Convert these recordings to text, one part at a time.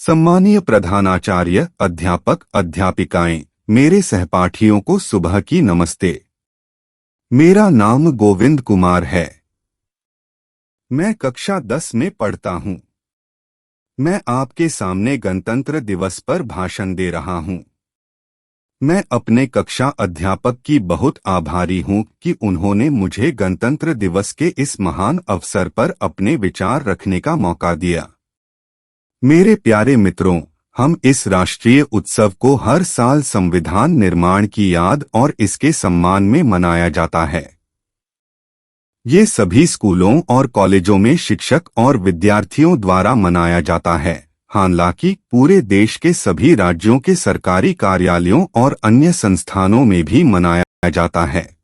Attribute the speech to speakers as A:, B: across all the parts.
A: सम्मानीय प्रधानाचार्य, अध्यापक, अध्यापिकाएं, मेरे सहपाठियों को सुबह की नमस्ते। मेरा नाम गोविंद कुमार है। मैं कक्षा 10 में पढ़ता हूं। मैं आपके सामने गणतंत्र दिवस पर भाषण दे रहा हूं। मैं अपने कक्षा अध्यापक की बहुत आभारी हूं कि उन्होंने मुझे गणतंत्र दिवस के इस महान अवसर पर अपने विचार रखने का मौका दिया। मेरे प्यारे मित्रों, हम इस राष्ट्रीय उत्सव को हर साल संविधान निर्माण की याद और इसके सम्मान में मनाया जाता है। ये सभी स्कूलों और कॉलेजों में शिक्षक और विद्यार्थियों द्वारा मनाया जाता है। हालांकि पूरे देश के सभी राज्यों के सरकारी कार्यालयों और अन्य संस्थानों में भी मनाया जाता है।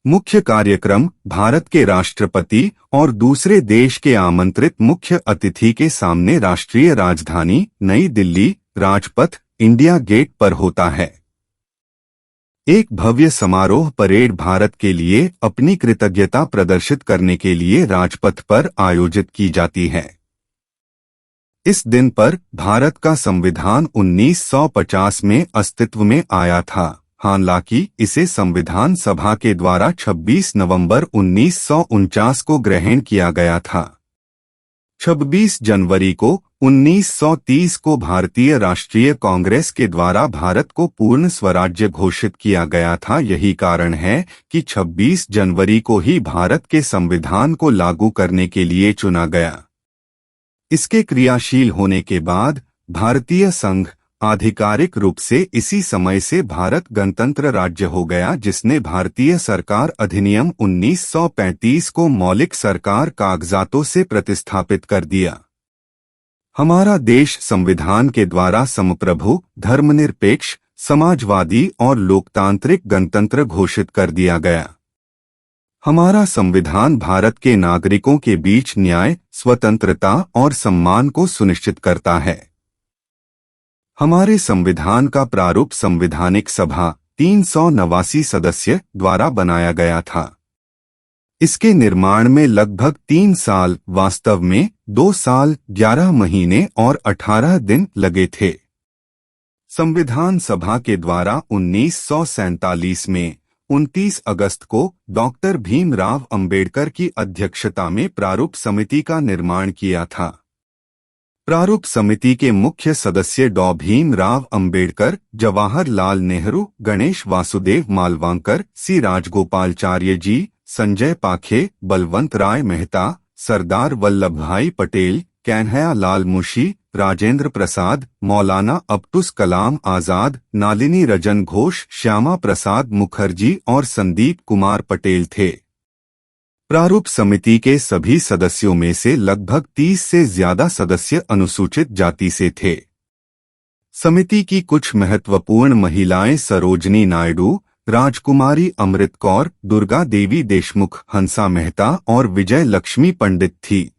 A: मुख्य कार्यक्रम भारत के राष्ट्रपति और दूसरे देश के आमंत्रित मुख्य अतिथि के सामने राष्ट्रीय राजधानी नई दिल्ली, राजपथ, इंडिया गेट पर होता है। एक भव्य समारोह परेड भारत के लिए अपनी कृतज्ञता प्रदर्शित करने के लिए राजपथ पर आयोजित की जाती है। इस दिन पर भारत का संविधान 1950 में अस्तित्व में आया था। हालांकि इसे संविधान सभा के द्वारा 26 नवंबर 1949 को ग्रहण किया गया था। 26 जनवरी को 1930 को भारतीय राष्ट्रीय कांग्रेस के द्वारा भारत को पूर्ण स्वराज्य घोषित किया गया था। यही कारण है कि 26 जनवरी को ही भारत के संविधान को लागू करने के लिए चुना गया। इसके क्रियाशील होने के बाद भारतीय संघ आधिकारिक रूप से इसी समय से भारत गणतंत्र राज्य हो गया, जिसने भारतीय सरकार अधिनियम 1935 को मौलिक सरकार कागजातों से प्रतिस्थापित कर दिया। हमारा देश संविधान के द्वारा समप्रभु, धर्मनिरपेक्ष, समाजवादी और लोकतांत्रिक गणतंत्र घोषित कर दिया गया। हमारा संविधान भारत के नागरिकों के बीच न्याय, स्वतंत्रता और सम्मान को सुनिश्चित करता है। हमारे संविधान का प्रारूप संवैधानिक सभा 389 सदस्य द्वारा बनाया गया था। इसके निर्माण में लगभग 3 साल, वास्तव में 2 साल, 11 महीने और 18 दिन लगे थे। संविधान सभा के द्वारा 1947 में 29 अगस्त को डॉक्टर भीमराव अंबेडकर की अध्यक्षता में प्रारूप समिति का निर्माण किया था। प्रारूप समिति के मुख्य सदस्य डॉ भीमराव अंबेडकर, जवाहरलाल नेहरू, गणेश वासुदेव मालवांकर, सी राजगोपालचार्य जी, संजय पाखे, बलवंत राय मेहता, सरदार वल्लभ भाई पटेल, कन्हैया लाल मुंशी, राजेंद्र प्रसाद, मौलाना अब्दुल कलाम आजाद, नलिनी रंजन घोष, श्यामा प्रसाद मुखर्जी और संदीप कुमार पटेल थे। प्रारूप समिति के सभी सदस्यों में से लगभग 30 से ज्यादा सदस्य अनुसूचित जाति से थे। समिति की कुछ महत्वपूर्ण महिलाएं सरोजनी नायडू, राजकुमारी अमृत कौर, दुर्गा देवी देशमुख, हंसा मेहता और विजय लक्ष्मी पंडित थी।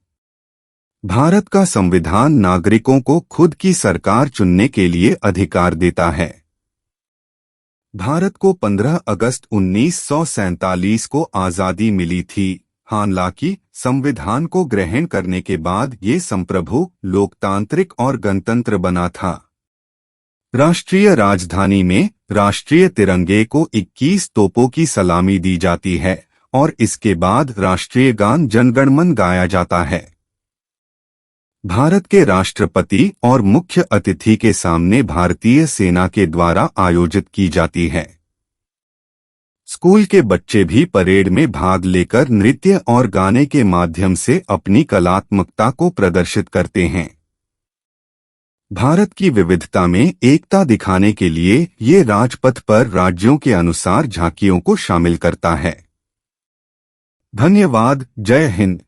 A: भारत का संविधान नागरिकों को खुद की सरकार चुनने के लिए अधिकार देता है। भारत को 15 अगस्त 1947 को आजादी मिली थी। हालांकि संविधान को ग्रहण करने के बाद ये संप्रभु, लोकतांत्रिक और गणतंत्र बना था। राष्ट्रीय राजधानी में राष्ट्रीय तिरंगे को 21 तोपों की सलामी दी जाती है और इसके बाद राष्ट्रीय गान जनगणमन गाया जाता है। भारत के राष्ट्रपति और मुख्य अतिथि के सामने भारतीय सेना के द्वारा आयोजित की जाती है। स्कूल के बच्चे भी परेड में भाग लेकर नृत्य और गाने के माध्यम से अपनी कलात्मकता को प्रदर्शित करते हैं। भारत की विविधता में एकता दिखाने के लिए ये राजपथ पर राज्यों के अनुसार झांकियों को शामिल करता है। धन्यवाद। जय हिंद।